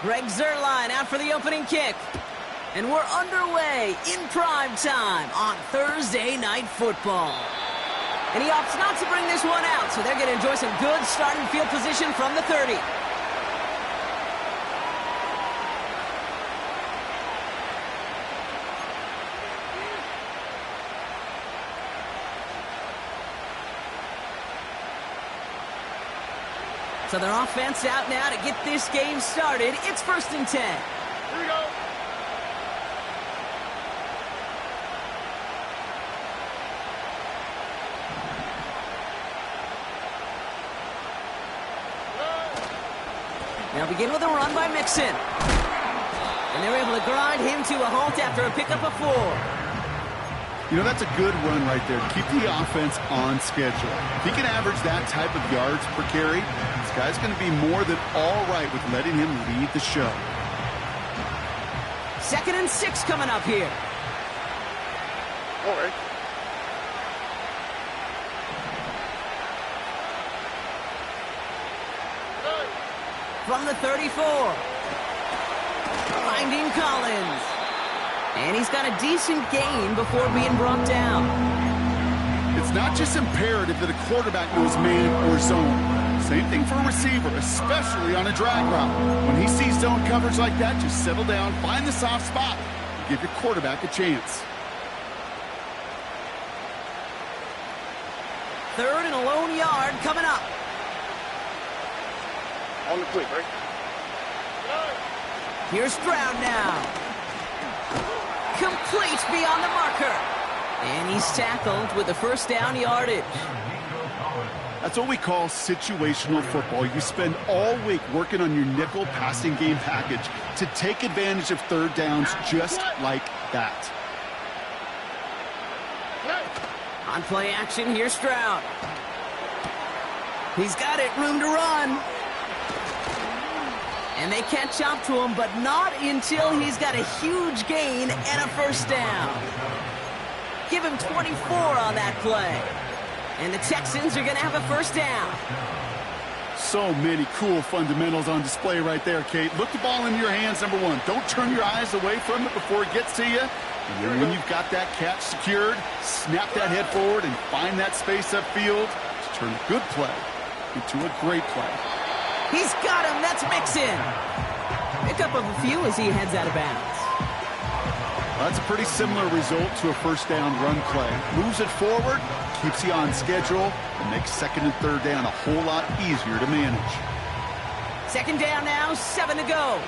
Greg Zuerlein out for the opening kick. And we're underway in prime time on Thursday Night Football. And he opts not to bring this one out, so they're going to enjoy some good starting field position from the 30. So their offense out now to get this game started. It's 1st and 10. Here we go. Now begin with a run by Mixon. And they were able to grind him to a halt after a pickup of 4. You know, that's a good run right there. Keep the offense on schedule. If he can average that type of yards per carry, this guy's going to be more than all right with letting him lead the show. 2nd and 6 coming up here. All right. From the 34. Finding Collins. And he's got a decent gain before being brought down. It's not just imperative that a quarterback knows man or zone. Same thing for a receiver, especially on a drag route. When he sees zone coverage like that, just settle down, find the soft spot, and give your quarterback a chance. 3rd and a lone yard coming up. On the quick, right? Here's Stroud now. Complete beyond the marker. And he's tackled with the 1st down yardage. That's what we call situational football. You spend all week working on your nickel passing game package to take advantage of 3rd downs just like that. On play action, here's Stroud. He's got it, room to run. And they catch up to him, but not until he's got a huge gain and a 1st down. Give him 24 on that play. And the Texans are going to have a 1st down. So many cool fundamentals on display right there, Kate. Look the ball in your hands, number 1. Don't turn your eyes away from it before it gets to you. And then when you've got that catch secured, snap that head forward and find that space upfield to turn a good play into a great play. He's got him. That's Mixon. Pickup of a few as he heads out of bounds. Well, that's a pretty similar result to a 1st down run play. Moves it forward, keeps you on schedule, and makes 2nd and 3rd down a whole lot easier to manage. 2nd down now, 7 to go.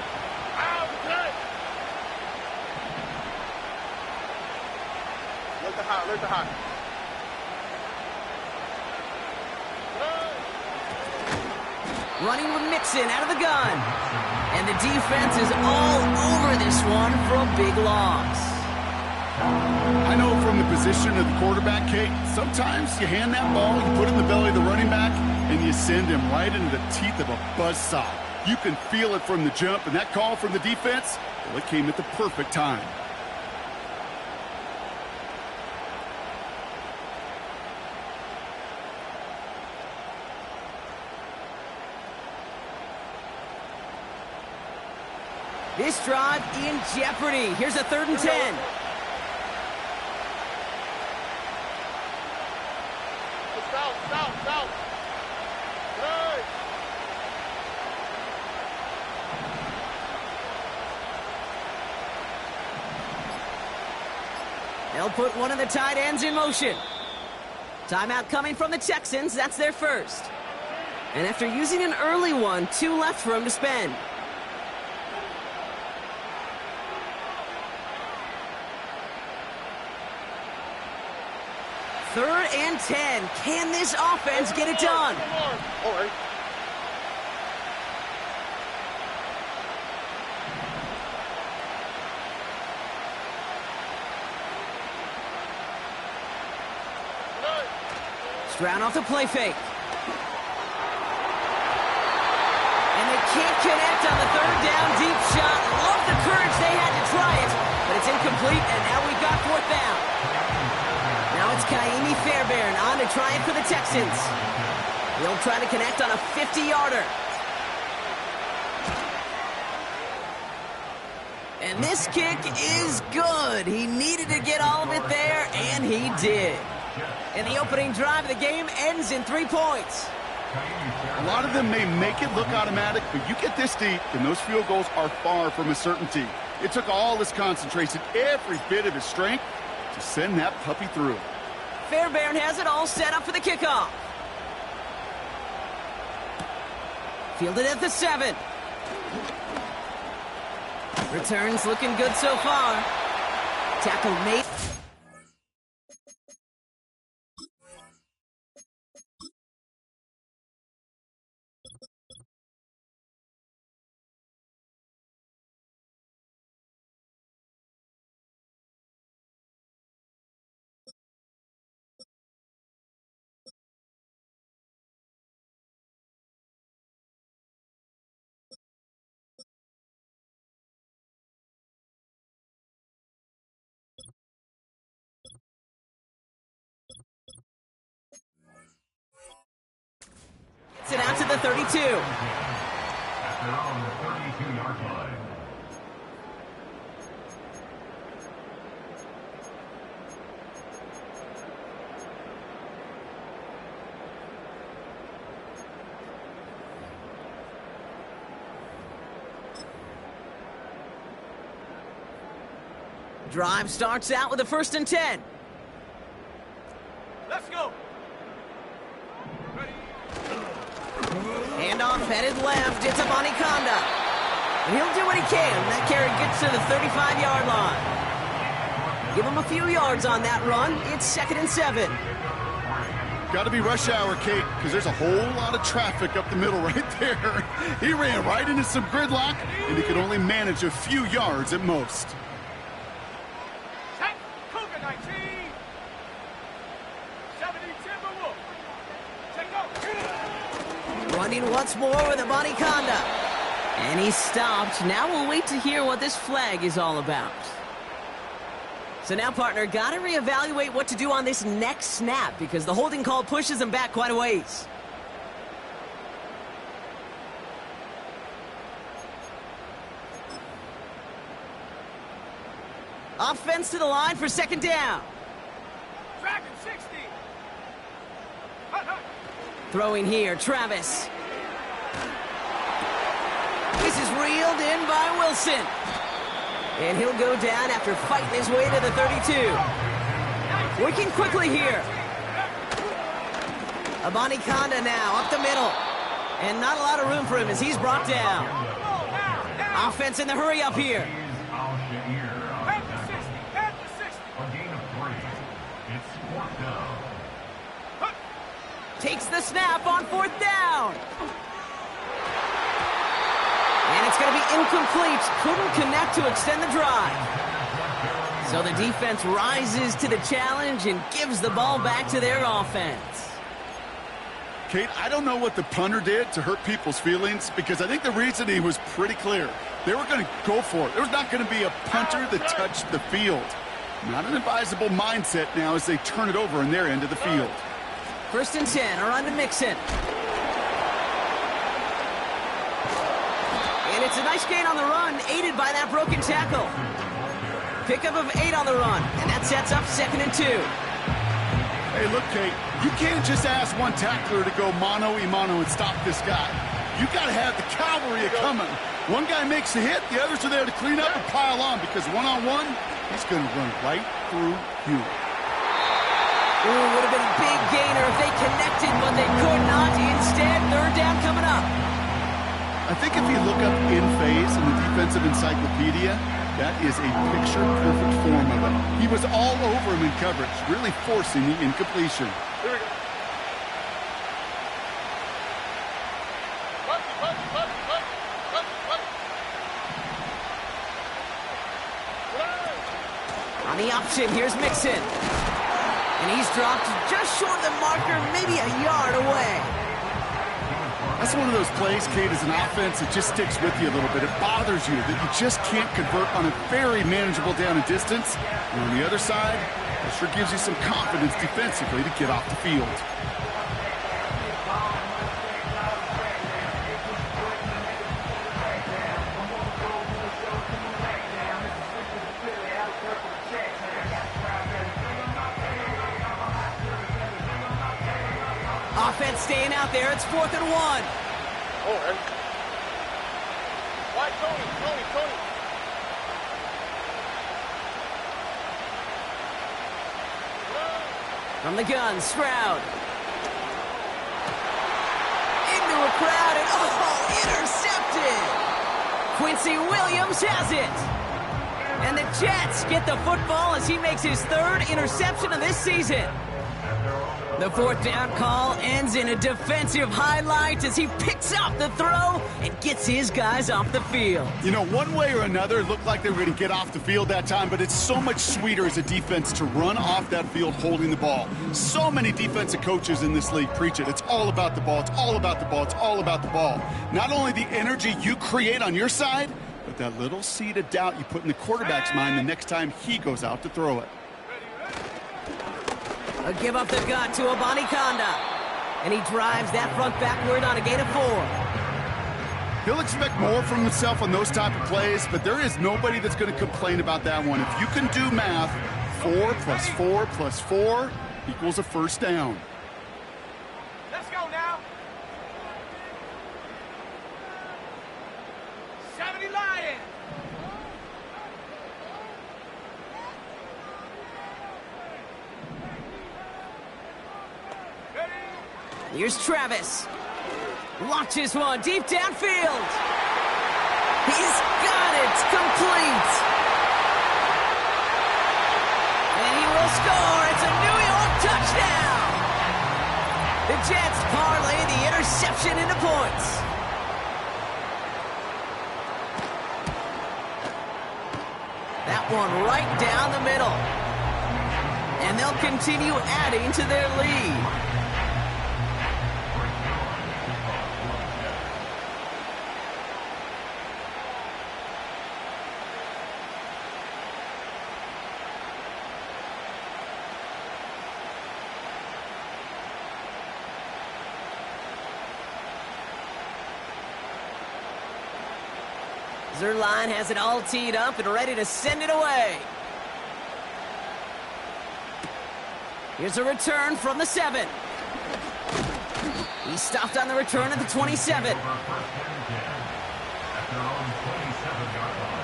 Let the hot. Running with Mixon out of the gun. And the defense is all over this one for a big loss. I know from the position of the quarterback, Kate, sometimes you hand that ball, you put it in the belly of the running back, and you send him right into the teeth of a buzzsaw. You can feel it from the jump, and that call from the defense, well, it came at the perfect time. This drive in jeopardy. Here's a 3rd and 10. South. Hey. They'll put one of the tight ends in motion. Timeout coming from the Texans. That's their 1st. And after using an early one, 2 left for him to spend. 3rd and 10. Can this offense get it done? All right. Stroud off the play fake. And they can't connect on the 3rd down deep shot. Love the courage they had to try it, but it's incomplete, and now we've got 4th down. Now it's Kaimi Fairbairn on to try it for the Texans. He'll try to connect on a 50-yarder. And this kick is good. He needed to get all of it there, and he did. And the opening drive of the game ends in 3 points. A lot of them may make it look automatic, but you get this deep, and those field goals are far from a certainty. It took all his concentration, every bit of his strength, to send that puppy through. Fairbairn has it all set up for the kickoff. Fielded at the 7. Returns looking good so far. Tackle made. It out to the 32. They're on the 32-yard line. Drive starts out with a 1st and 10. Let's go. Handoff headed left. It's a Anaconda. And he'll do what he can. That carry gets to the 35-yard line. Give him a few yards on that run. It's 2nd and 7. Got to be rush hour, Kate, because there's a whole lot of traffic up the middle right there. He ran right into some gridlock, and he could only manage a few yards at most. Set. Cougar 19. 70 Timberwolf. Take go. Running once more with a Anaconda. And he stopped. Now we'll wait to hear what this flag is all about. So now, partner, got to reevaluate what to do on this next snap because the holding call pushes him back quite a ways. Offense to the line for 2nd down. Dragon 60. Throwing here, Travis. This is reeled in by Wilson. And he'll go down after fighting his way to the 32. Working quickly here. Anaconda now up the middle. And not a lot of room for him as he's brought down. Offense in the hurry up here. Head to 60. Head to 60. A gain of 3. It's 4th down. Takes the snap on 4th down. And it's going to be incomplete. Couldn't connect to extend the drive. So the defense rises to the challenge and gives the ball back to their offense. Kate, I don't know what the punter did to hurt people's feelings because I think the reasoning was pretty clear. They were going to go for it. There was not going to be a punter that touched the field. Not an advisable mindset now as they turn it over in their end of the field. 1st and 10, around to Mixon. And it's a nice gain on the run, aided by that broken tackle. Pickup of 8 on the run, and that sets up 2nd and 2. Hey, look, Kate, you can't just ask one tackler to go mano-a-mano and stop this guy. You got to have the cavalry coming. One guy makes a hit, the others are there to clean up and pile on because one-on-one, he's going to run right through you. Ooh, would have been a big gainer if they connected, but they could not. Instead, 3rd down coming up. I think if you look up in phase in the defensive encyclopedia, that is a picture-perfect form of it. He was all over him in coverage, really forcing the incompletion. Here we go. On the option, here's Mixon. And he's dropped just short of the marker, maybe a yard away. That's one of those plays, Kate, as an offense that just sticks with you a little bit. It bothers you that you just can't convert on a very manageable down and distance. And on the other side, It sure gives you some confidence defensively to get off the field. Offense staying out there. It's 4th and 1. Oh, why Tony? From the gun, Stroud. Into a crowd and, intercepted! Quincy Williams has it! And the Jets get the football as he makes his 3rd interception of this season. The 4th down call ends in a defensive highlight as he picks up the throw and gets his guys off the field. You know, one way or another, it looked like they were going to get off the field that time, but it's so much sweeter as a defense to run off that field holding the ball. So many defensive coaches in this league preach it. It's all about the ball. It's all about the ball. It's all about the ball. Not only the energy you create on your side, but that little seed of doubt you put in the quarterback's mind the next time he goes out to throw it. A give up the gut to Abani Kanda. And he drives that front backward on a gain of 4. He'll expect more from himself on those type of plays, but there is nobody that's going to complain about that one. If you can do math, 4 plus 4 plus 4 equals a first down. Let's go now. 70 Lions. Here's Travis. Launches one deep downfield. He's got it. Complete. And he will score. It's a New York touchdown. The Jets parlay the interception into points. That one right down the middle. And they'll continue adding to their lead. Zerline has it all teed up and ready to send it away. Here's a return from the 7. He stopped on the return at the 27. At their own 27-yard line.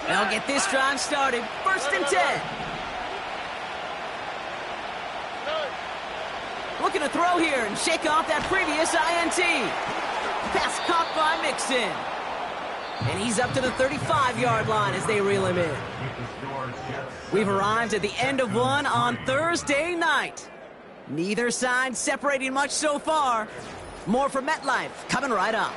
They'll get this drive started. 1st and 10. Looking to throw here and shake off that previous INT. Pass caught by Mixon. And he's up to the 35-yard line as they reel him in. We've arrived at the end of one on Thursday night. Neither side separating much so far. More from MetLife coming right up.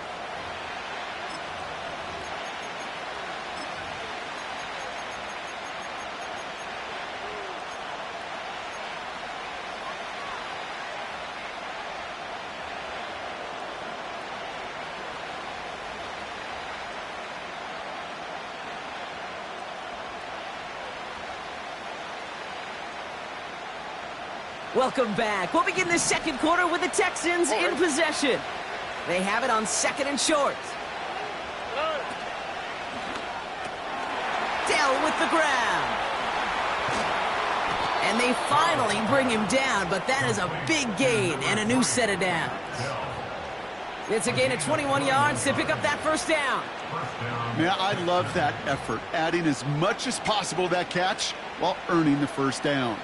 Welcome back. We'll begin the second quarter with the Texans in possession. They have it on 2nd and short. Dell with the grab. And they finally bring him down, but that is a big gain and a new set of downs. It's a gain of 21 yards to pick up that 1st down. Man, I love that effort, adding as much as possible to that catch while earning the 1st down.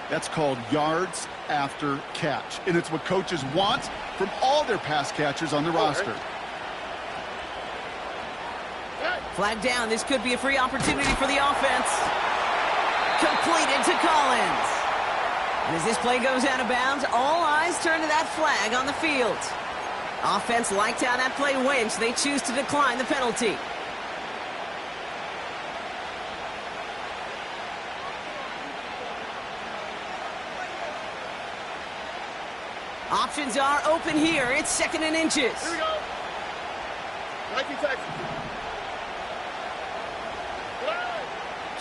That's called yards after catch, and it's what coaches want from all their pass catchers on the roster. Flag down. This could be a free opportunity for the offense. Completed to Collins. And as this play goes out of bounds, all eyes turn to that flag on the field. Offense liked how that play went, so they choose to decline the penalty. Options are open here. It's 2nd and inches. Here we go. Nike Texas.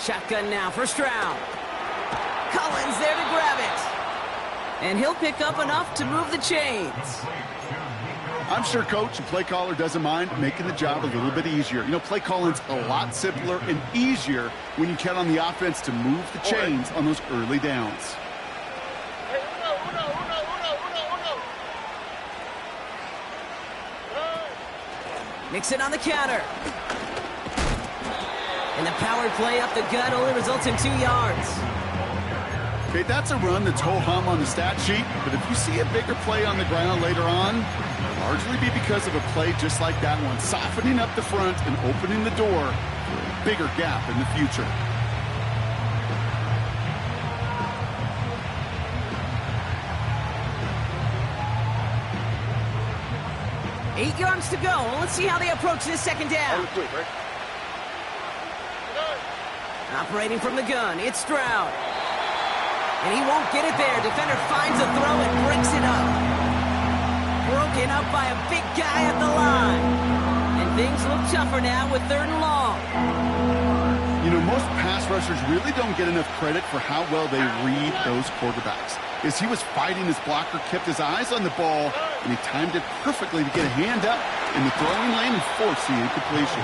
Shotgun now for Stroud. Collins there to grab it. And he'll pick up enough to move the chains. I'm sure coach and play caller doesn't mind making the job a little bit easier. You know, play calling's a lot simpler and easier when you count on the offense to move the chains on those early downs. Hey, uno. Nixon on the counter. And the power play up the gut only results in 2 yards. Okay, that's a run that's ho-hum on the stat sheet, but if you see a bigger play on the ground later on, it'll largely be because of a play just like that one, softening up the front and opening the door for a bigger gap in the future. Eight yards to go. Let's see how they approach this 2nd down. Quick, right? Operating from the gun, it's Stroud. And he won't get it there. Defender finds a throw and breaks it up. Broken up by a big guy at the line. And things look tougher now with 3rd and long. You know, most pass rushers really don't get enough credit for how well they read those quarterbacks. As he was fighting his blocker, kept his eyes on the ball, and he timed it perfectly to get a hand up in the throwing lane and force the incompletion.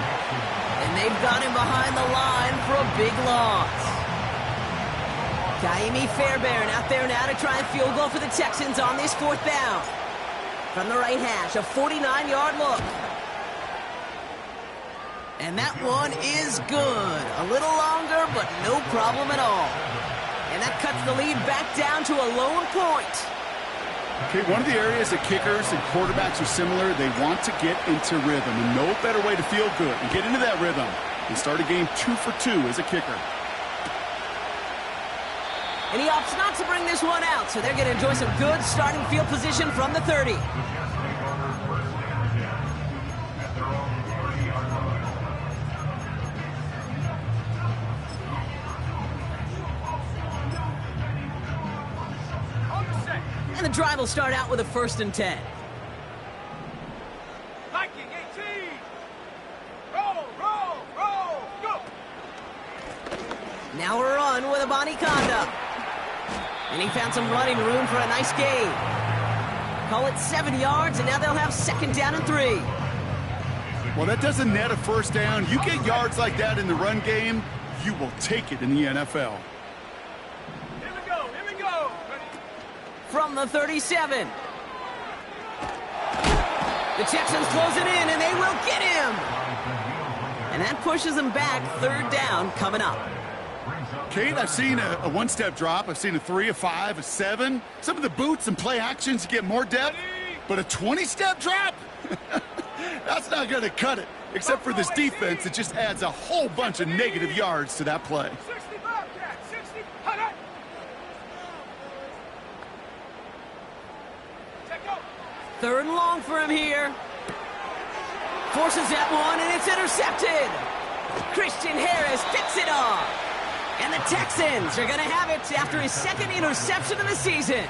And they've got him behind the line for a big loss. Kaimi Fairbairn out there now to try and field goal for the Texans on this 4th down. From the right hash, a 49-yard look. And that one is good. A little longer, but no problem at all. And that cuts the lead back down to a lone point. Okay, one of the areas that kickers and quarterbacks are similar, they want to get into rhythm. And no better way to feel good and get into that rhythm than start a game 2 for 2 as a kicker. And he opts not to bring this one out, so they're going to enjoy some good starting field position from the 30. And the drive will start out with a 1st and 10. Viking 18. Roll, go. Now a run with a Bonnie-Conda. And he found some running room for a nice gain. Call it 7 yards, and now they'll have 2nd down and 3. Well, that doesn't net a 1st down. You get yards like that in the run game, you will take it in the NFL. Here we go. From the 37. The Texans close it in, and they will get him. And that pushes them back. 3rd down coming up. Kate, I've seen a one-step drop. I've seen a 3, a 5, a 7. Some of the boots and play actions get more depth, but a 20-step drop? That's not going to cut it, except for this defense that just adds a whole bunch of negative yards to that play. 60 Bobcat, 60. Hut. Check out. 3rd and long for him here. Forces that one, and it's intercepted. Christian Harris picks it off. And the Texans are going to have it after his 2nd interception of the season.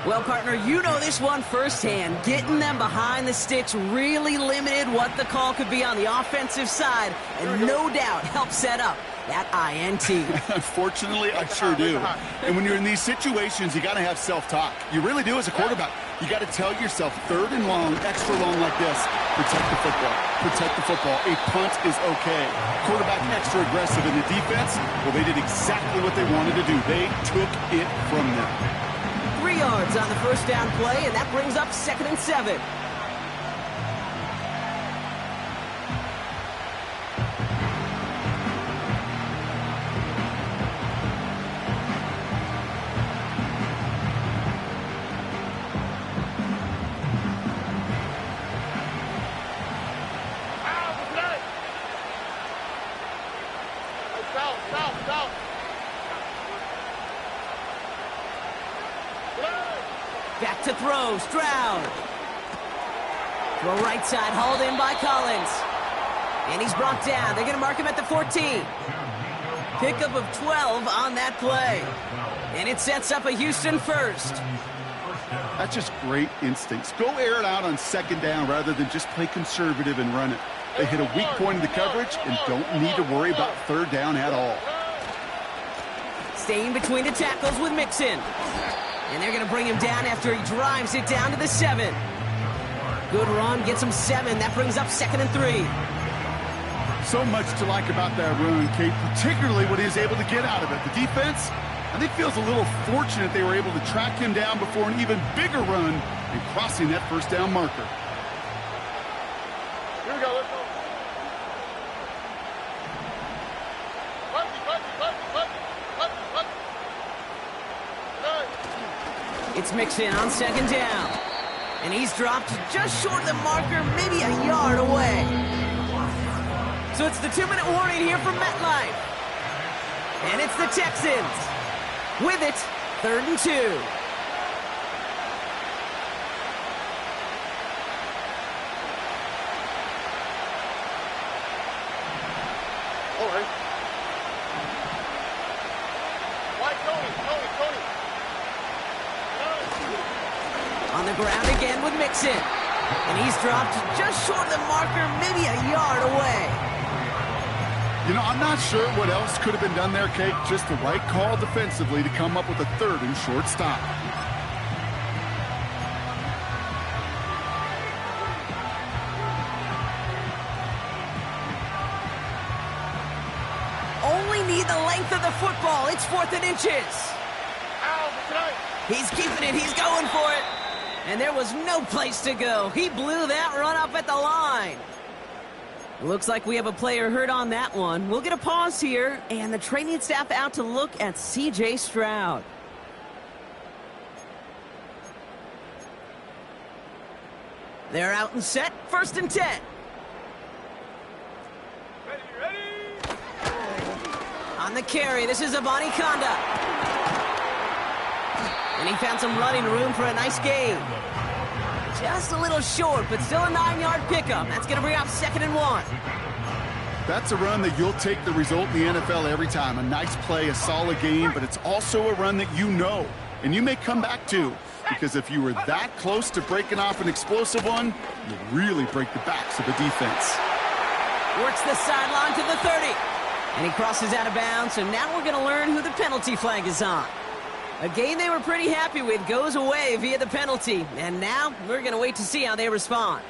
Well, partner, you know this one firsthand. Getting them behind the sticks really limited what the call could be on the offensive side, and no doubt helped set up that INT. Unfortunately, I sure do. And when you're in these situations, you got to have self-talk. You really do as a quarterback. You got to tell yourself 3rd and long, extra long like this, protect the football. Protect the football. A punt is okay. Quarterback extra aggressive in the defense. Well, they did exactly what they wanted to do. They took it from them. 3 yards on the 1st down play, and that brings up 2nd and 7. Back to throw, Stroud. Throw right side, hauled in by Collins. And he's brought down. They're going to mark him at the 14. Pickup of 12 on that play. And it sets up a Houston first. That's just great instincts. Go air it out on second down rather than just play conservative and run it. They hit a weak point in the coverage and don't need to worry about third down at all. Staying between the tackles with Mixon. And they're going to bring him down after he drives it down to the 7. Good run, gets him 7. That brings up 2nd and 3. So much to like about that run, Kate, particularly what he is able to get out of it. The defense, I think, feels a little fortunate they were able to track him down before an even bigger run and crossing that first down marker. Here we go, let's go. It's Mixon on 2nd down. And he's dropped just short of the marker, maybe a yard away. So it's the 2-minute warning here from MetLife. And it's the Texans. With it, 3rd and 2. All right. Why Tony? On the ground again with Mixon. And he's dropped just short of the marker, maybe a yard away. You know, I'm not sure what else could have been done there, Kate. Just the right call defensively to come up with a 3rd and short stop. Only need the length of the football. It's 4th and inches. He's keeping it. He's going for it. And there was no place to go. He blew that run up at the line. Looks like we have a player hurt on that one. We'll get a pause here, and the training staff out to look at C.J. Stroud. They're out and set. 1st and 10. Ready? On the carry, this is Avani Conda. And he found some running room for a nice gain. Just a little short, but still a 9-yard pickup. That's going to bring up 2nd and 1. That's a run that you'll take the result in the NFL every time. A nice play, a solid game, but it's also a run that you know, and you may come back to, because if you were that close to breaking off an explosive one, you really break the backs of the defense. Works the sideline to the 30. And he crosses out of bounds, so now we're going to learn who the penalty flag is on. A game they were pretty happy with goes away via the penalty. And now we're going to wait to see how they respond.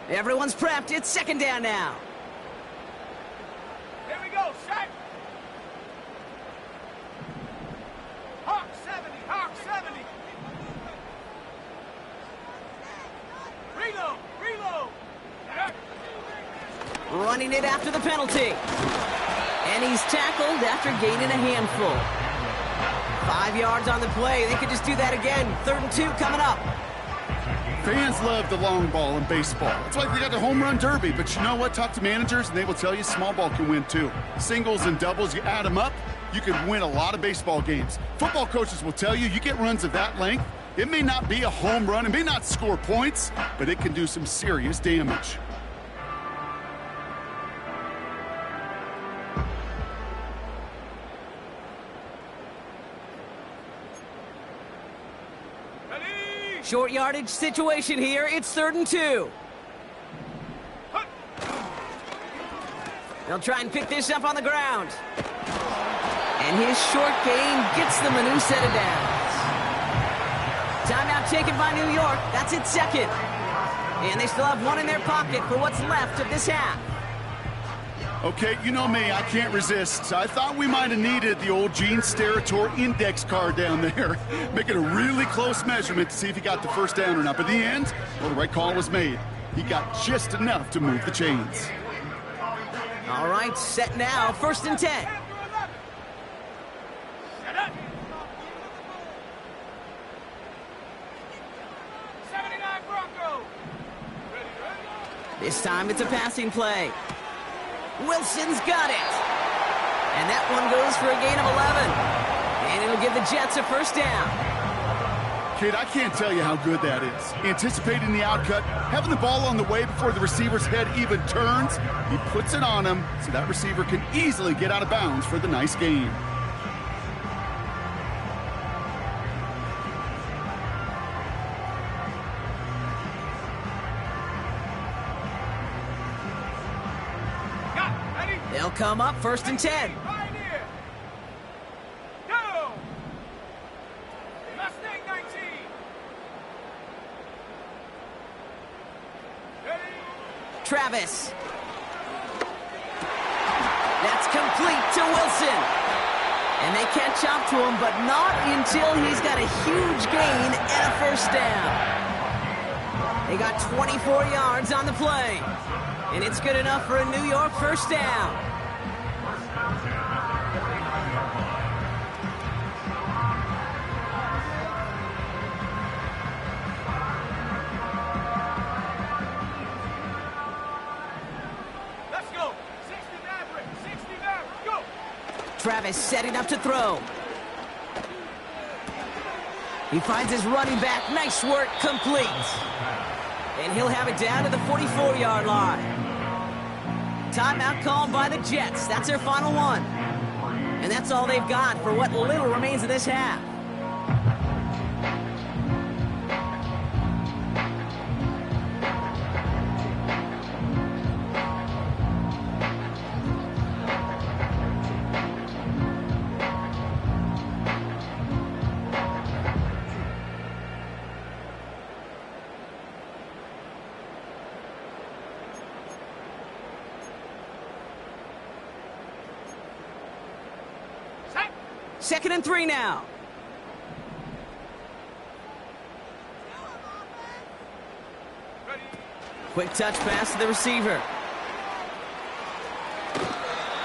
Everyone's prepped. It's 2nd down now. Here we go, set. Hawk 70, Hawk 70. Reload. Running it after the penalty. And he's tackled after gaining a handful. 5 yards on the play. They could just do that again. 3rd and 2 coming up. Fans love the long ball in baseball. It's like they got the home run derby, but you know what? Talk to managers, and they will tell you small ball can win too. Singles and doubles, you add them up, you can win a lot of baseball games. Football coaches will tell you, you get runs of that length, it may not be a home run, it may not score points, but it can do some serious damage. Short yardage situation here. It's 3rd and 2. They'll try and pick this up on the ground. And his short gain gets them a new set of downs. Timeout taken by New York. That's its 2nd. And they still have 1 in their pocket for what's left of this half. Okay, you know me, I can't resist. I thought we might have needed the old Gene Steratore index card down there. Making a really close measurement to see if he got the first down or not. But in the end, well, the right call was made. He got just enough to move the chains. All right, set now. 1st and 10. This time it's a passing play. Wilson's got it. And that one goes for a gain of 11. And it'll give the Jets a first down. Kid, I can't tell you how good that is. Anticipating the outcut, having the ball on the way before the receiver's head even turns, he puts it on him so that receiver can easily get out of bounds for the nice gain. They'll come up 1st and 10. Go! Mustang 19. Ready? Travis. That's complete to Wilson. And they catch up to him, but not until he's got a huge gain and a first down. They got 24 yards on the play. And it's good enough for a New York first down. Let's go. 60 Maverick. 60 Maverick. Go. Travis setting up to throw. He finds his running back. Nice work. Complete. And he'll have it down to the 44-yard line. Timeout called by the Jets. That's their final one. And that's all they've got for what little remains of this half. Second and 3 now. Ready? Quick touch pass to the receiver.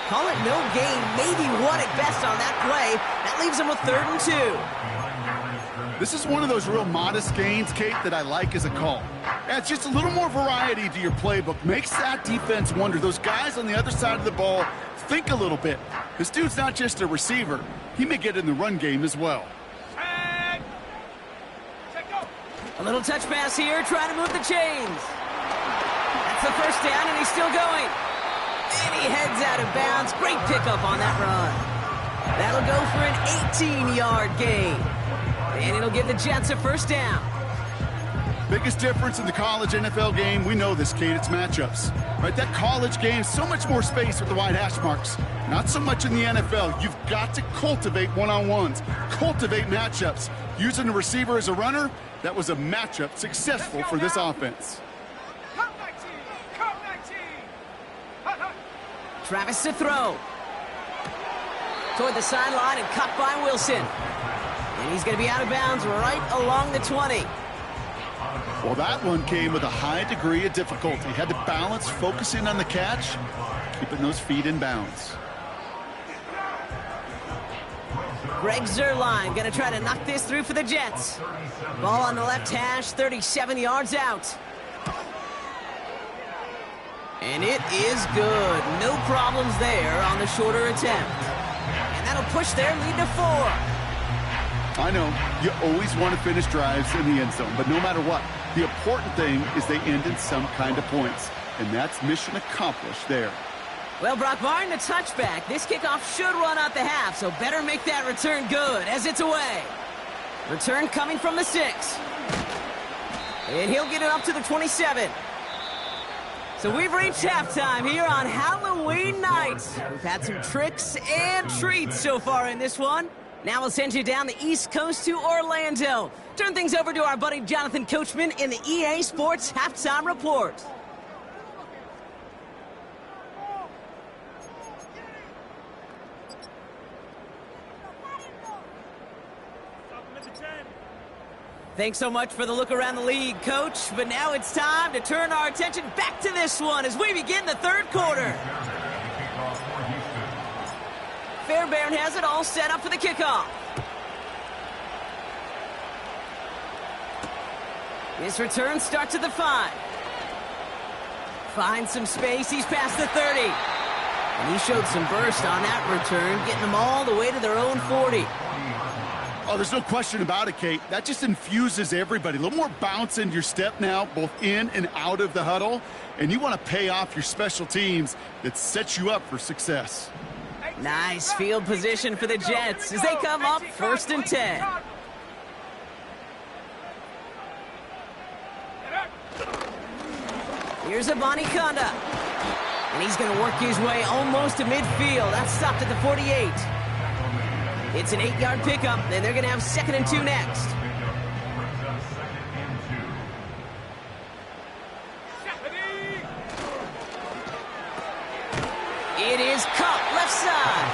Call it no gain, maybe one at best on that play. That leaves him with 3rd and 2. This is one of those real modest gains, Kate, that I like as a call. Adds just a little more variety to your playbook. Makes that defense wonder. Those guys on the other side of the ball think a little bit. This dude's not just a receiver. He may get in the run game as well. Set. Set, go. A little touch pass here, trying to move the chains. That's the first down, and he's still going. And he heads out of bounds. Great pickup on that run. That'll go for an 18-yard gain. And it'll give the Jets a first down. Biggest difference in the college NFL game, we know this, Kate, it's matchups. Right, that college game, so much more space with the wide hash marks. Not so much in the NFL. You've got to cultivate one-on-ones, cultivate matchups. Using the receiver as a runner, that was a matchup successful for this offense. Come 19. Come 19. Hut, hut. Travis to throw. Toward the sideline and cut by Wilson. And he's going to be out of bounds right along the 20. Well, that one came with a high degree of difficulty. Had to balance, focusing on the catch, keeping those feet in bounds. Greg Zuerlein going to try to knock this through for the Jets. Ball on the left hash, 37 yards out. And it is good. No problems there on the shorter attempt. And that'll push their lead to 4. I know, you always want to finish drives in the end zone, but no matter what, the important thing is they end in some kind of points, and that's mission accomplished there. Well, Brock, barring the touchback, this kickoff should run out the half, so better make that return good as it's away. Return coming from the 6. And he'll get it up to the 27. So we've reached halftime here on Halloween night. We've had some tricks and treats so far in this one. Now we'll send you down the East Coast to Orlando. Turn things over to our buddy Jonathan Coachman in the EA Sports Halftime Report. Thanks so much for the look around the league, Coach. But now it's time to turn our attention back to this one as we begin the third quarter. Fairbairn has it all set up for the kickoff. This return starts at the 5. Finds some space. He's past the 30. And he showed some burst on that return, getting them all the way to their own 40. Oh, there's no question about it, Kate. That just infuses everybody. A little more bounce into your step now, both in and out of the huddle. And you want to pay off your special teams that sets you up for success. Nice field position for the Jets as they come up 1st and 10. Here's Abanikanda. And he's going to work his way almost to midfield. That's stopped at the 48. It's an 8-yard pickup, and they're going to have 2nd and 2 next. It is caught left side.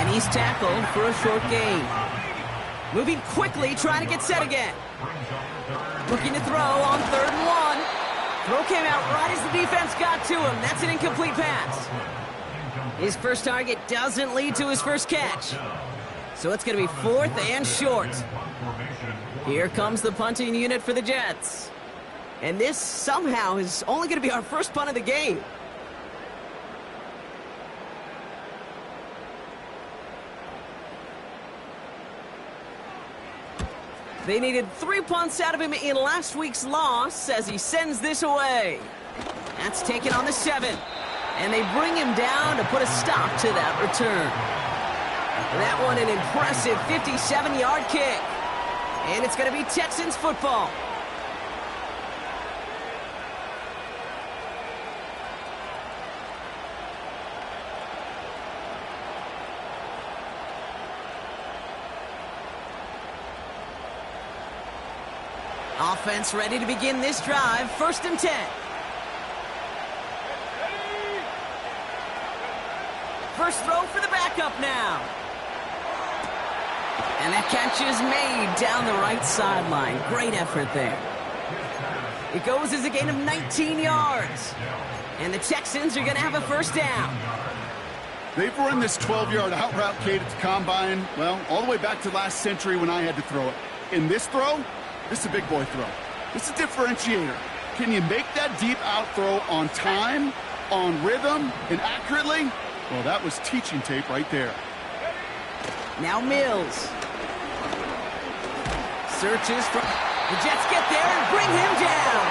And he's tackled for a short gain. Moving quickly, trying to get set again. Looking to throw on 3rd and 1. Throw came out right as the defense got to him. That's an incomplete pass. His first target doesn't lead to his first catch. So it's going to be 4th and short. Here comes the punting unit for the Jets. And this somehow is only going to be our first punt of the game. They needed 3 punts out of him in last week's loss as he sends this away. That's taken on the 7. And they bring him down to put a stop to that return. That one an impressive 57-yard kick. And it's going to be Texans football. Offense ready to begin this drive. 1st and 10. First throw for the backup now. And that catch is made down the right sideline. Great effort there. It goes as a gain of 19 yards. And the Texans are going to have a first down. They've run this 12-yard out route, Kate, at the combine, well, all the way back to last century when I had to throw it. In this throw, this is a big boy throw. This is a differentiator. Can you make that deep out throw on time, on rhythm, and accurately? Well, that was teaching tape right there. Now Mills. Searches for... The Jets get there and bring him down.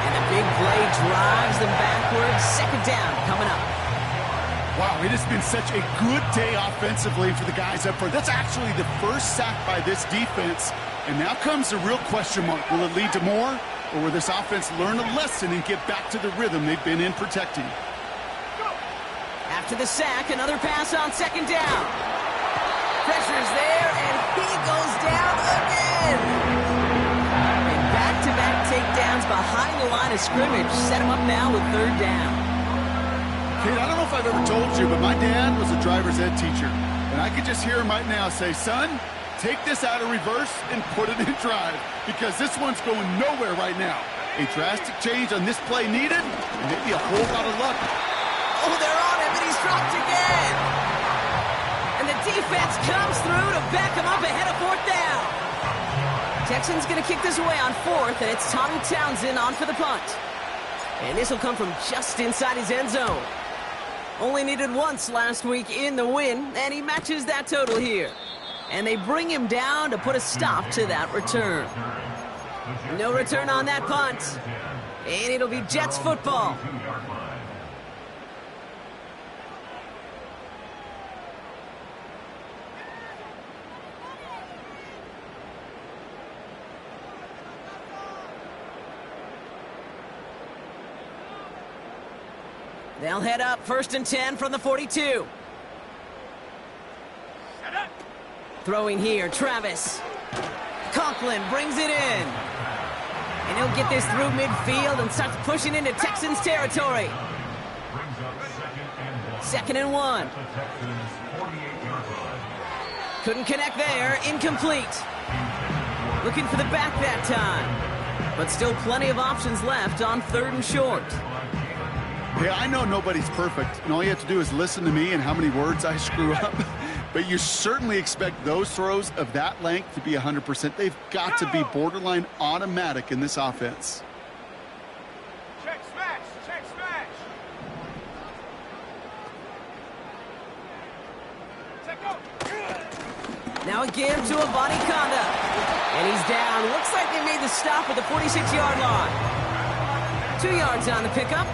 And the big play drives them backwards. 2nd down coming up. Wow, it has been such a good day offensively for the guys up front. That's actually the first sack by this defense. And now comes the real question mark. Will it lead to more? Or will this offense learn a lesson and get back to the rhythm they've been in protecting? After the sack, another pass on 2nd down. Pressure's there, and he goes down again. And back-to-back takedowns behind the line of scrimmage set him up now with 3rd down. Kate, I don't know if I've ever told you, but my dad was a driver's ed teacher. And I could just hear him right now say, son, take this out of reverse and put it in drive, because this one's going nowhere right now. A drastic change on this play needed, and maybe a whole lot of luck. Oh, they're on him, and he's dropped again. And the defense comes through to back him up ahead of 4th down. Texans going to kick this away on 4th, and it's Tommy Townsend on for the punt. And this will come from just inside his end zone. Only needed once last week in the win, and he matches that total here. And they bring him down to put a stop to that return. No return on that punt. And it'll be Jets football. They'll head up 1st and 10 from the 42. Throwing here, Travis. Conklin brings it in. And he'll get this through midfield and starts pushing into Texans territory. 2nd and 1. Couldn't connect there. Incomplete. Looking for the back that time. But still plenty of options left on 3rd and short. Hey, I know nobody's perfect, and all you have to do is listen to me and how many words I screw up. But you certainly expect those throws of that length to be 100%. They've got to be borderline automatic in this offense. Check. Now a give to Avani Conda. And he's down. Looks like they made the stop at the 46-yard line. 2 yards on the pickup.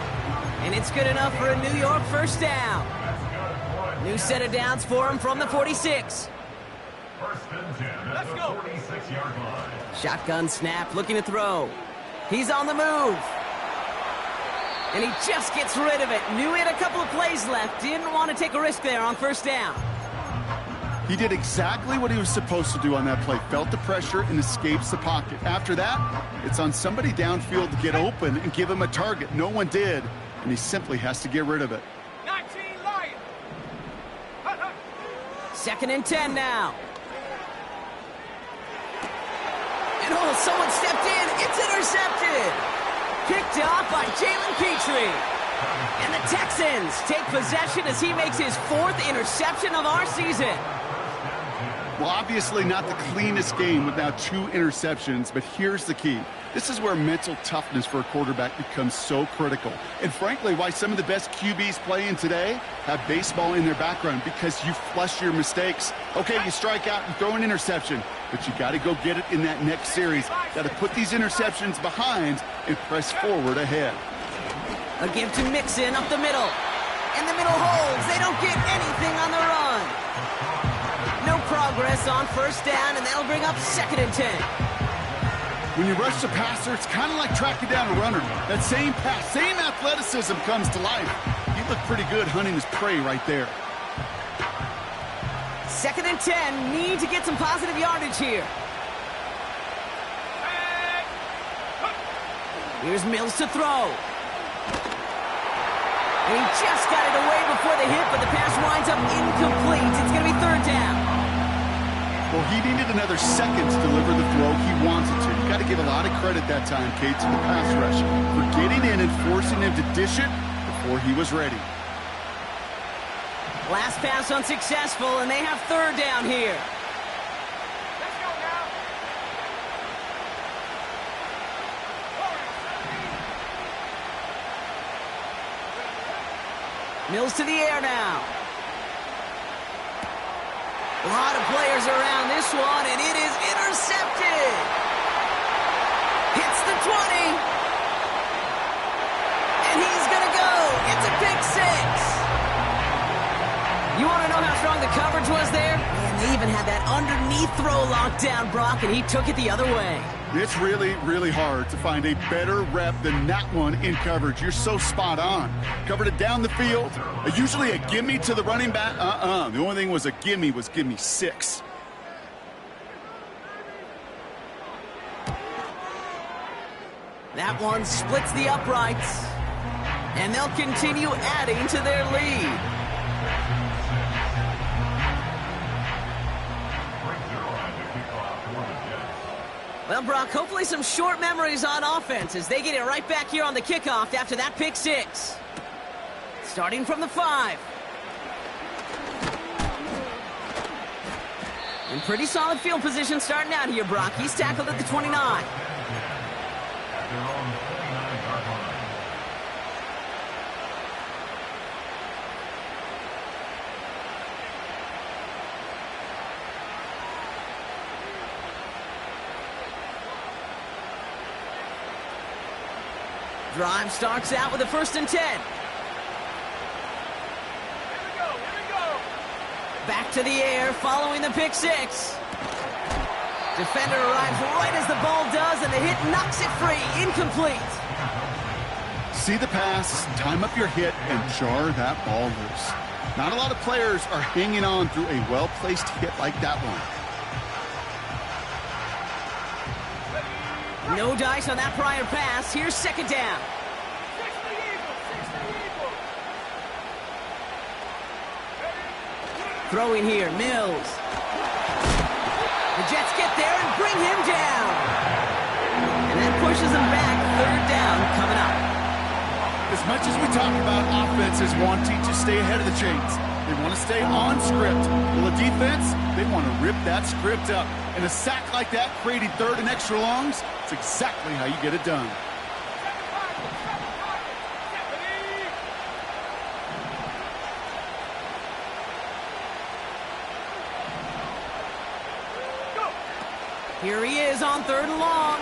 And it's good enough for a New York first down. New set of downs for him from the 46. First and 10 at the 46-yard line. Shotgun snap, looking to throw. He's on the move. And he just gets rid of it. Knew he had a couple of plays left. Didn't want to take a risk there on first down. He did exactly what he was supposed to do on that play. Felt the pressure and escapes the pocket. After that, it's on somebody downfield to get open and give him a target. No one did, and he simply has to get rid of it. 19 Lions. 2nd and 10 now. And oh, someone stepped in. It's intercepted. Picked off by Jalen Petrie. And the Texans take possession as he makes his 4th interception of our season. Well, obviously not the cleanest game with now 2 interceptions, but here's the key. This is where mental toughness for a quarterback becomes so critical. And frankly, why some of the best QBs playing today have baseball in their background, because you flush your mistakes. Okay, you strike out and throw an interception, but you got to go get it in that next series. Got to put these interceptions behind and press forward ahead. A give to Mixon up the middle. And the middle holds. They don't get anything on the run. No progress on first down, and that'll bring up 2nd and 10. When you rush the passer, it's kind of like tracking down a runner. That same pass, same athleticism comes to life. He looked pretty good hunting his prey right there. 2nd and 10. Need to get some positive yardage here. Here's Mills to throw. And he just got it away before the hit, but the pass winds up incomplete. It's going to be 3rd down. Well, he needed another second to deliver the throw he wanted to. You got to give a lot of credit that time, Kate, to the pass rush for getting in and forcing him to dish it before he was ready. Last pass unsuccessful, and they have 3rd down here. Let's go now. Mills to the air now. A lot of players around this one, and it is intercepted. Hits the 20. And he's going to go. It's a pick 6. You want to know how strong the coverage was there? Man, they even had that underneath throw locked down, Brock, and he took it the other way. It's really, really hard to find a better rep than that one in coverage. You're so spot on. Covered it down the field. Usually a gimme to the running back. The only thing was a gimme 6. That one splits the uprights. And they'll continue adding to their lead. Well, Brock, hopefully some short memories on offense as they get it right back here on the kickoff after that pick 6. Starting from the 5. In pretty solid field position starting out here, Brock. He's tackled at the 29. Drive starts out with a 1st and 10. Here we go. Back to the air following the pick 6. Defender arrives right as the ball does, and the hit knocks it free. Incomplete. See the pass, time up your hit, and jar that ball loose. Not a lot of players are hanging on through a well-placed hit like that one. No dice on that prior pass. Here's 2nd down. 60 Eagles. Throwing here, Mills. The Jets get there and bring him down. And that pushes him back. 3rd down coming up. As much as we talk about offenses wanting to stay ahead of the chains, they want to stay on script. Well, the defense, they want to rip that script up. And a sack like that, creating 3rd and extra longs, it's exactly how you get it done. Here he is on 3rd and long.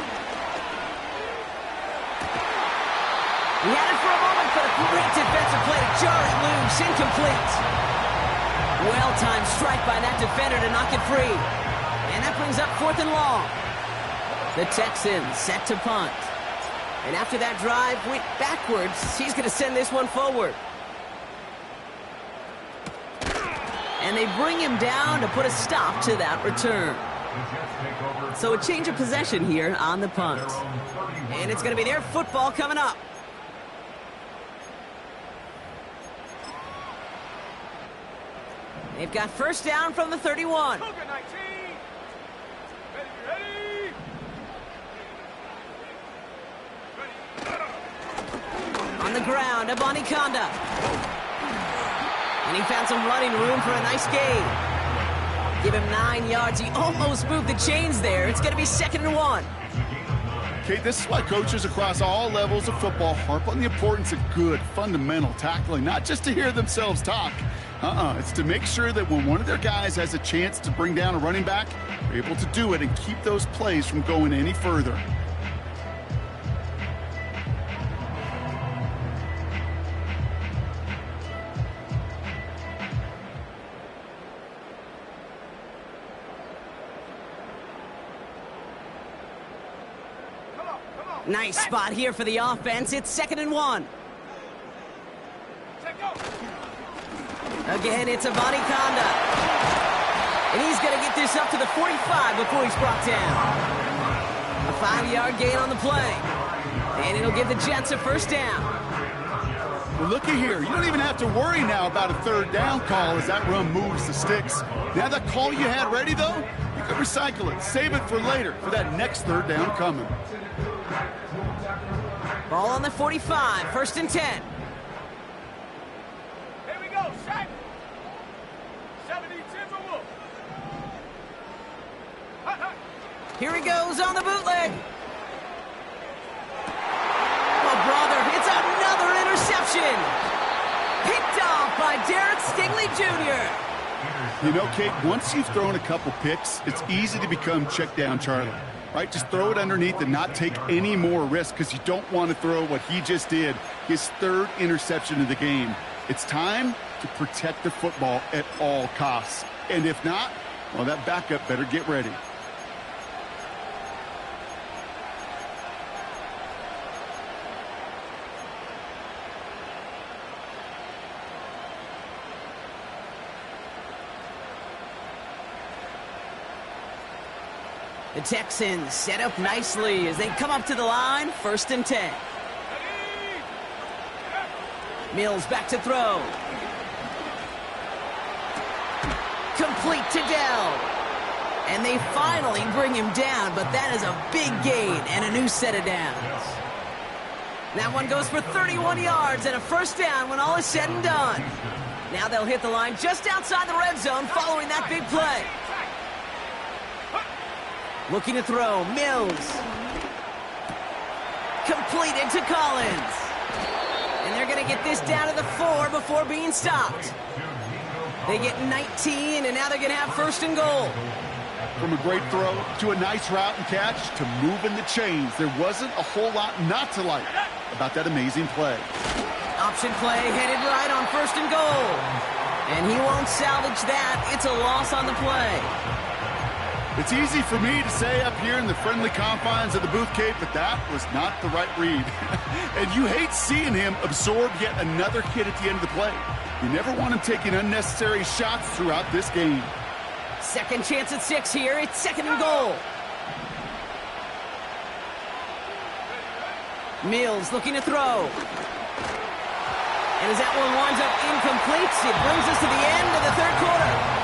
He had it for a moment, but a great defensive play to jar it loose. Incomplete. Well-timed strike by that defender to knock it free. And that brings up 4th and long. The Texans set to punt. And after that drive went backwards, he's going to send this one forward. And they bring him down to put a stop to that return. So a change of possession here on the punt. And it's going to be their football coming up. They've got 1st down from the 31. On the ground, Abanikanda. And he found some running room for a nice gain. Give him 9 yards. He almost moved the chains there. It's going to be 2nd and 1. Okay, this is why coaches across all levels of football harp on the importance of good, fundamental tackling, not just to hear themselves talk. It's to make sure that when one of their guys has a chance to bring down a running back, they're able to do it and keep those plays from going any further. Nice spot here for the offense. It's 2nd and 1. Again, it's Abanikanda. And he's going to get this up to the 45 before he's brought down. A 5-yard gain on the play. And it'll give the Jets a 1st down. Well, looky here. You don't even have to worry now about a 3rd down call as that run moves the sticks. Now that call you had ready, though, you can recycle it. Save it for later for that next 3rd down coming. Ball on the 45, 1st and 10. Here we go, set. 70 Timberwolves. Here he goes on the bootleg. Oh, brother, it's another interception. Picked off by Derek Stingley Jr. You know, Kate, once you've thrown a couple picks, it's easy to become check down Charlie. Right, just throw it underneath and not take any more risk because you don't want to throw what he just did, his 3rd interception of the game. It's time to protect the football at all costs. And if not, well, that backup better get ready. The Texans set up nicely as they come up to the line, 1st and 10. Mills back to throw. Complete to Dell. And they finally bring him down, but that is a big gain and a new set of downs. That one goes for 31 yards and a 1st down when all is said and done. Now they'll hit the line just outside the red zone following that big play. Looking to throw, Mills. Completed to Collins. And they're going to get this down to the 4 before being stopped. They get 19, and now they're going to have 1st and goal. From a great throw to a nice route and catch to moving the chains, there wasn't a whole lot not to like about that amazing play. Option play headed right on 1st and goal. And he won't salvage that. It's a loss on the play. It's easy for me to say up here in the friendly confines of the booth, Kate, but that was not the right read. And you hate seeing him absorb yet another hit at the end of the play. You never want him taking unnecessary shots throughout this game. Second chance at 6 here. It's 2nd and goal. Mills looking to throw. And as that one winds up incomplete, it brings us to the end of the 3rd quarter.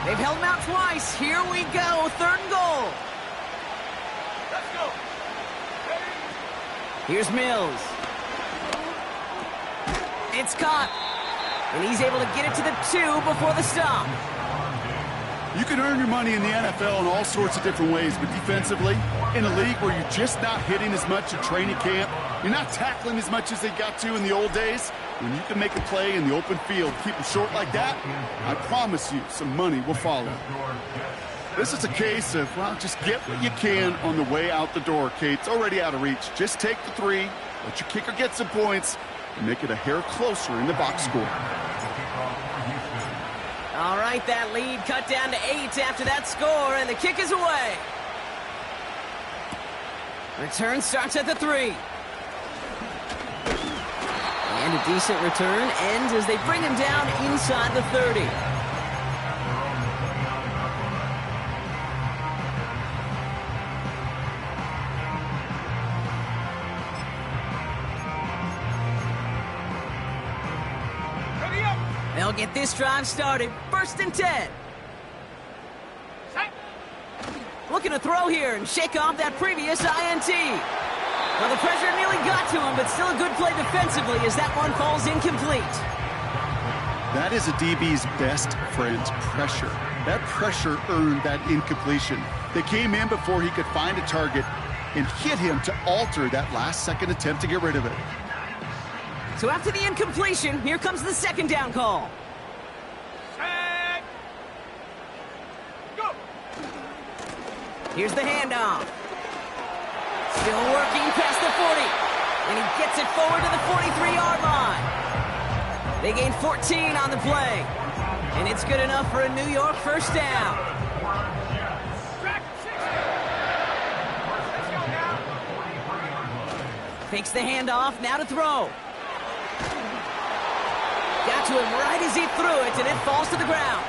They've held him out twice. Here we go. 3rd and goal. Let's go. Here's Mills. It's caught. And he's able to get it to the 2 before the stop. You can earn your money in the NFL in all sorts of different ways, but defensively, in a league where you're just not hitting as much in training camp, you're not tackling as much as they got to in the old days, when you can make a play in the open field, keep them short like that, I promise you some money will follow. This is a case of, well, just get what you can on the way out the door, Kate. It's already out of reach. Just take the 3, let your kicker get some points, and make it a hair closer in the box score. All right, that lead cut down to 8 after that score, and the kick is away. Return starts at the 3. And a decent return ends as they bring him down inside the 30. They'll get this drive started. 1st and 10. Looking to throw here and shake off that previous INT. Well, the pressure nearly got to him, but still a good play defensively as that one falls incomplete. That is a DB's best friend, pressure. That pressure earned that incompletion. They came in before he could find a target and hit him to alter that last-second attempt to get rid of it. So after the incompletion, here comes the 2nd down call. Set. Go. Here's the handoff. Still working past the 40. And he gets it forward to the 43-yard line. They gain 14 on the play. And it's good enough for a New York 1st down. Track 60. Let's go now. Takes the handoff, now to throw. Got to him right as he threw it, and it falls to the ground.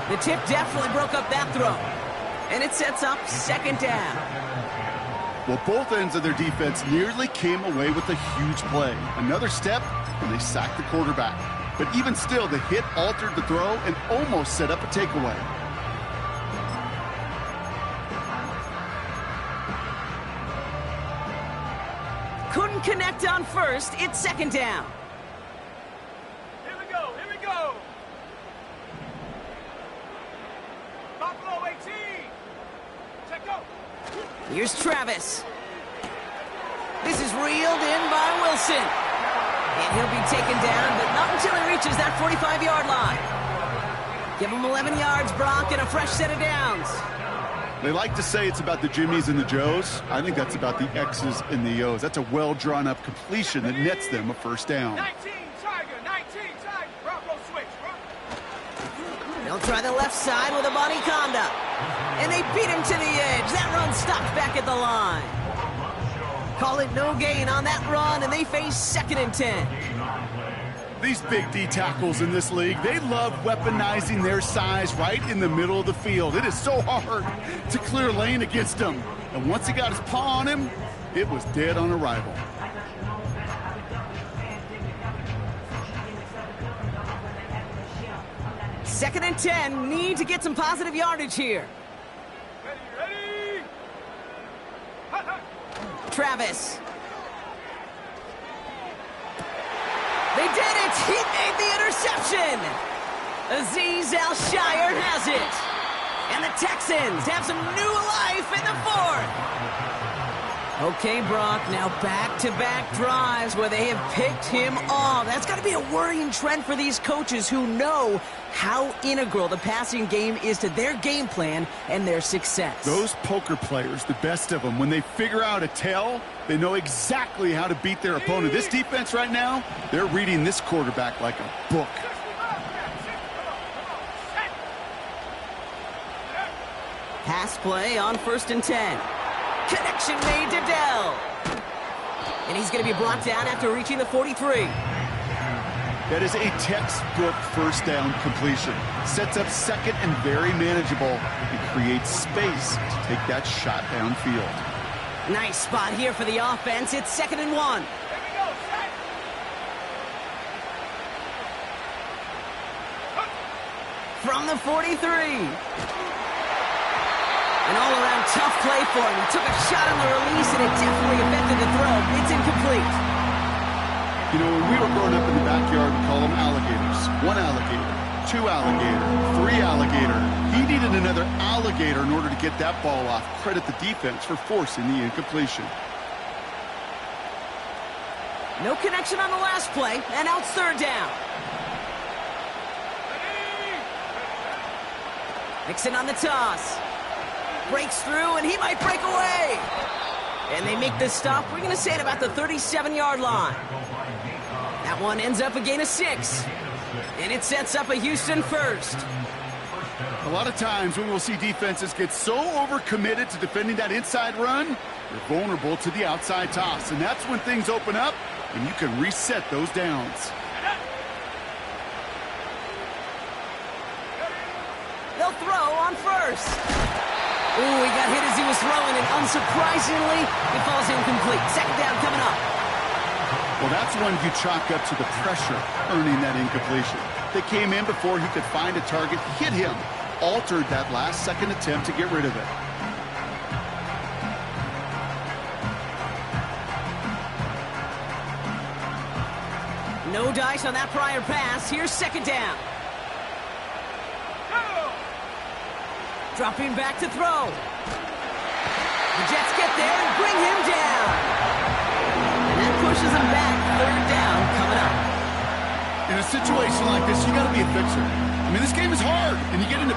The tip definitely broke up that throw. And it sets up 2nd down. Well, both ends of their defense nearly came away with a huge play. Another step, and they sacked the quarterback. But even still, the hit altered the throw and almost set up a takeaway. Couldn't connect on 1st, it's 2nd down. Here we go. Here we go. Buffalo 18. Check go. Here's Travis. This is reeled in by Wilson. And he'll be taken down, but not until he reaches that 45-yard line. Give him 11 yards, Brock, and a fresh set of downs. They like to say it's about the Jimmies and the Joes. I think that's about the X's and the O's. That's a well-drawn-up completion that nets them a 1st down. 19 Tiger. 19 Tiger. Bronco switch. They'll try the left side with a body conduct. And they beat him to the edge. That run stopped back at the line. Call it no gain on that run, and they face 2nd and 10. These big D tackles in this league, they love weaponizing their size right in the middle of the field. It is so hard to clear lane against them. And once he got his paw on him, it was dead on arrival. Second and 10, need to get some positive yardage here. Ready. Hut, hut. Travis. They did it! He made the interception! Azeez Al-Shire has it! And the Texans have some new life in the 4th! Okay, Brock, now back-to-back drives where they have picked him off. That's got to be a worrying trend for these coaches who know how integral the passing game is to their game plan and their success. Those poker players, the best of them, when they figure out a tell, they know exactly how to beat their opponent. This defense right now, they're reading this quarterback like a book. Pass play on 1st and 10. Connection made to Dell. And he's going to be brought down after reaching the 43. That is a textbook 1st down completion. Sets up 2nd and very manageable and creates space to take that shot downfield. Nice spot here for the offense. It's 2nd and 1. From the 43. An all-around tough play for him. He took a shot on the release, and it definitely affected the throw. It's incomplete. He You know, when we were growing up in the backyard, we call them alligators. One alligator, two alligator, three alligator. He needed another alligator in order to get that ball off. Credit the defense for forcing the incompletion. No connection on the last play, and now it's third down. Nixon on the toss. Breaks through, and he might break away. And they make the stop, we're going to say at about the 37-yard line. That one ends up a gain of 6. And it sets up a Houston first. A lot of times when we'll see defenses get so overcommitted to defending that inside run, they're vulnerable to the outside toss. And that's when things open up, and you can reset those downs. They'll throw on first. Ooh, he got hit as he was throwing, and unsurprisingly, it falls incomplete. Second down coming up. Well, that's one you chalk up to the pressure earning that incompletion. They came in before he could find a target, hit him, altered that last-second attempt to get rid of it. No dice on that prior pass. Here's second down. Dropping back to throw. The Jets get there and bring him down. And that pushes him back. Third down coming up. In a situation like this, you got to be a fixer. I mean, this game is hard, and you get into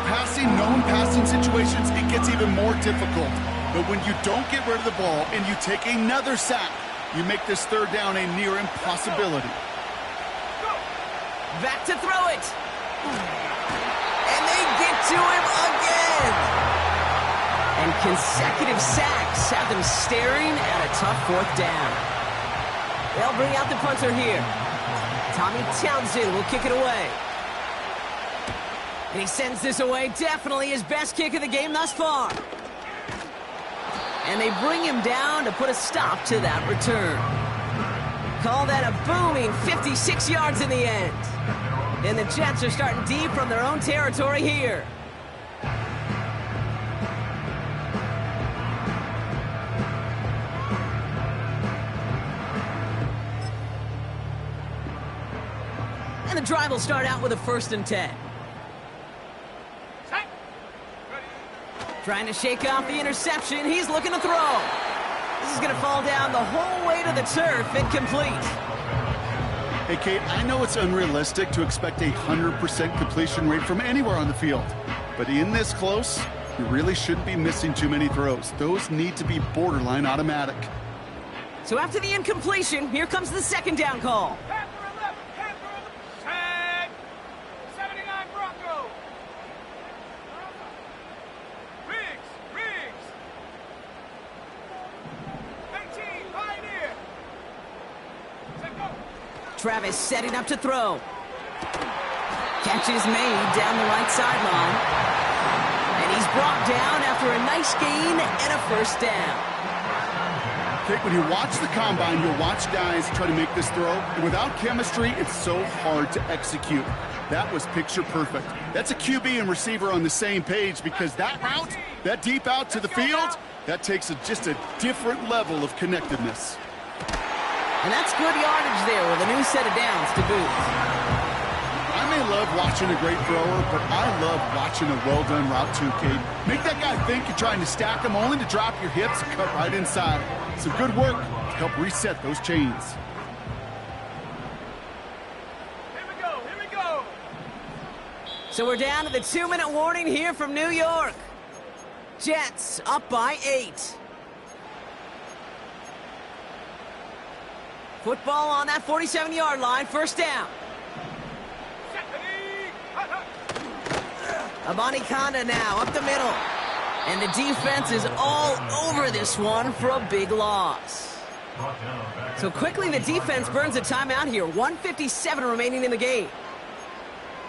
known passing situations, it gets even more difficult. But when you don't get rid of the ball and you take another sack, you make this third down a near impossibility. Back to throw it. And they get to him again. And consecutive sacks have them staring at a tough fourth down. They'll bring out the punter here. Tommy Townsend will kick it away. And he sends this away. Definitely his best kick of the game thus far. And they bring him down to put a stop to that return. Call that a booming 56 yards in the end. And the Jets are starting deep from their own territory here. And the drive will start out with a 1st and 10. Trying to shake off the interception. He's looking to throw. This is going to fall down the whole way to the turf. Incomplete. Hey, Kate, I know it's unrealistic to expect a 100% completion rate from anywhere on the field. But in this close, you really shouldn't be missing too many throws. Those need to be borderline automatic. So after the incompletion, here comes the second down call. Travis setting up to throw. Catch is made down the right sideline. And he's brought down after a nice gain and a 1st down. Kate, when you watch the combine, you'll watch guys try to make this throw. And without chemistry, it's so hard to execute. That was picture perfect. That's a QB and receiver on the same page, because that route, that deep out to the field, that takes just a different level of connectedness. And that's good yardage there with a new set of downs to boot. I may love watching a great thrower, but I love watching a well-done route too, Kate. Make that guy think you're trying to stack him, only to drop your hips and cut right inside. Some good work to help reset those chains. Here we go. So we're down to the 2-minute warning here from New York. Jets up by 8. Football on that 47-yard line, 1st down. Amani Conda now up the middle. And the defense is all over this one for a big loss. So quickly the defense burns a timeout here. 1:57 remaining in the game.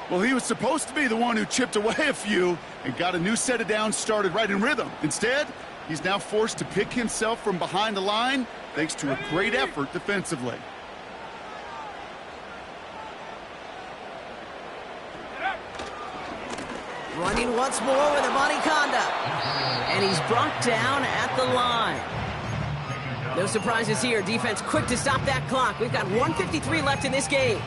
Well, he was supposed to be the one who chipped away a few and got a new set of downs started right in rhythm. Instead, he's now forced to pick himself from behind the line thanks to a great effort defensively. Running once more with Amani Conda. And he's brought down at the line. No surprises here. Defense quick to stop that clock. We've got 1:53 left in this game.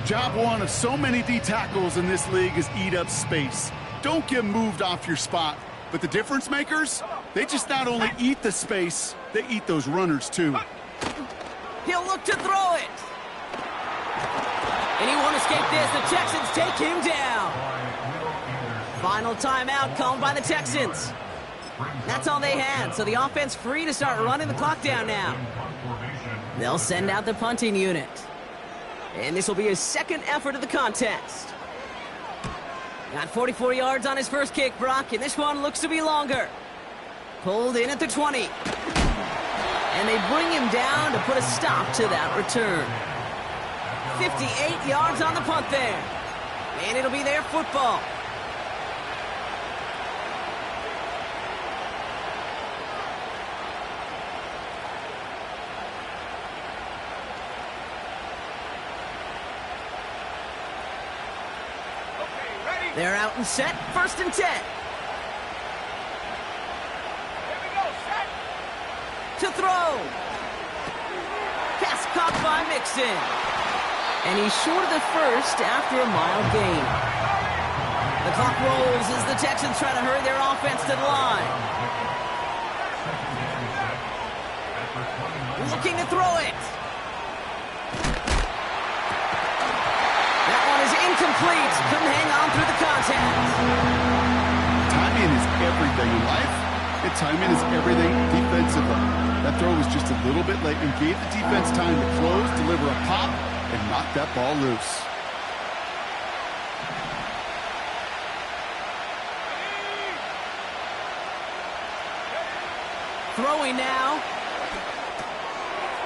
Job one of so many D tackles in this league is eat up space. Don't get moved off your spot. But the difference makers, they just not only eat the space, they eat those runners too. He'll look to throw it. And he won't escape this. The Texans take him down. Final timeout called by the Texans. That's all they had, so the offense free to start running the clock down now. They'll send out the punting unit. And this will be his second effort of the contest. Got 44 yards on his first kick, Brock, and this one looks to be longer. Pulled in at the 20. And they bring him down to put a stop to that return. 58 yards on the punt there. And it'll be their football. They're out and set, 1st and 10. Here we go, set. To throw. Pass caught by Mixon. And he's short of the first after a mild gain. The clock rolls as the Texans try to hurry their offense to the line. Looking to throw it. Incomplete. Couldn't hang on through the contact. Timing is everything in life, and timing is everything defensively. That throw was just a little bit late and gave the defense time to close, deliver a pop, and knock that ball loose. Throwing now.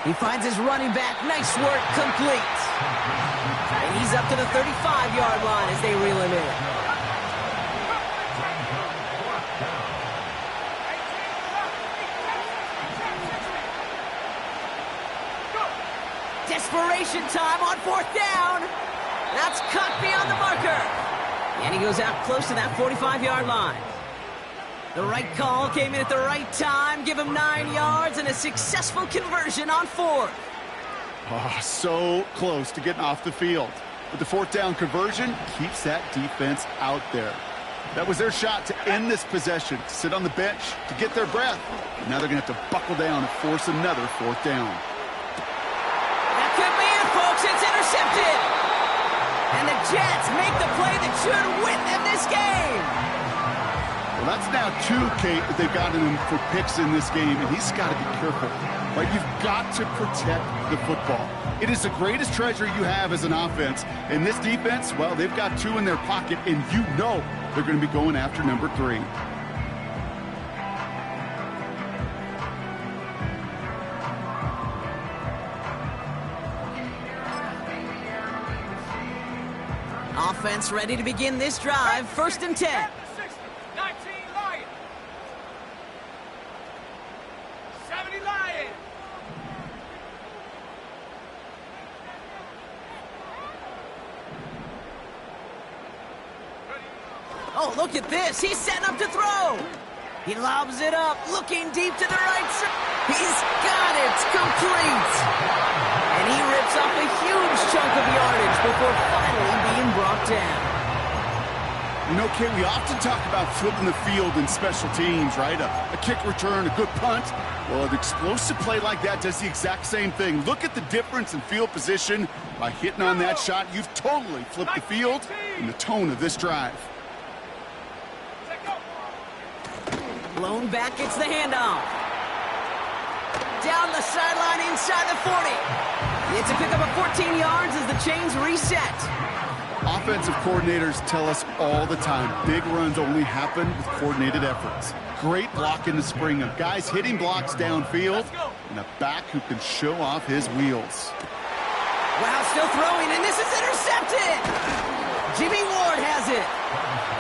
He finds his running back. Nice work. Complete. And he's up to the 35-yard line as they reel him in. Desperation time on 4th down. That's cut beyond the marker. And he goes out close to that 45-yard line. The right call came in at the right time. Give him 9 yards and a successful conversion on 4th. Oh, so close to getting off the field. But the 4th down conversion keeps that defense out there. That was their shot to end this possession, to sit on the bench, to get their breath. Now they're going to have to buckle down and force another 4th down. That could be it, folks. It's intercepted. And the Jets make the play that should win them this game. Well, that's now 2, Kate, that they've gotten him for picks in this game, and he's got to be careful. Right? You've got to protect the football. It is the greatest treasure you have as an offense. And this defense, well, they've got 2 in their pocket, and you know they're going to be going after number 3. Offense ready to begin this drive. 1st and 10. 19 Lions. 70 Lions. Oh, look at this. He's setting up to throw. He lobs it up, looking deep to the right side. He's got it. Complete. And he rips off a huge chunk of yardage before finally being brought down. You know, Kate, we often talk about flipping the field in special teams, right? A kick return, a good punt. Well, an explosive play like that does the exact same thing. Look at the difference in field position. By hitting on that shot, you've totally flipped the field and the tone of this drive. Blown back, gets the handoff. Down the sideline inside the 40. It's a pickup of 14 yards as the chains reset. Offensive coordinators tell us all the time, big runs only happen with coordinated efforts. Great blocking to spring them. Guys hitting blocks downfield, and a back who can show off his wheels. Wow, still throwing, and this is intercepted. Jimmy Ward has it.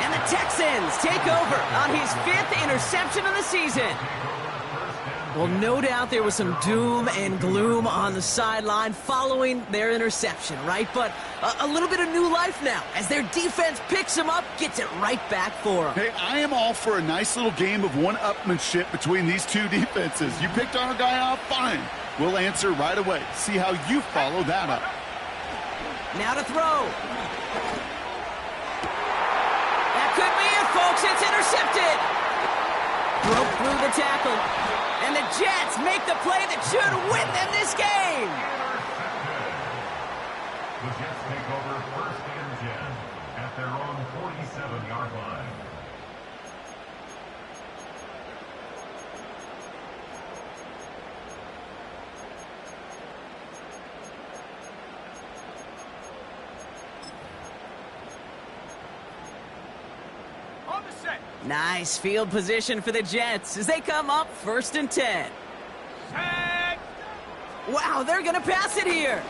And the Texans take over on his 5th interception of the season. Well, no doubt there was some doom and gloom on the sideline following their interception, right? But a little bit of new life now as their defense picks them up, gets it right back for them. Hey, I am all for a nice little game of one-upmanship between these two defenses. You picked our guy off, fine. We'll answer right away. See how you follow that up. Now to throw. That could be it, folks. It's intercepted. Broke through the tackle. And the Jets make the play that should win them this game. The Jets take over 1st and 10 at their own 47-yard line. On the set. Nice field position for the Jets as they come up 1st and 10. Set. Wow, they're going to pass it here.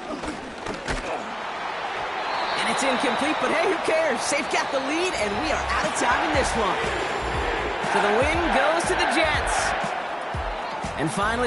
And it's incomplete, but hey, who cares? They've got the lead, and we are out of time in this one. So the win goes to the Jets. And finally,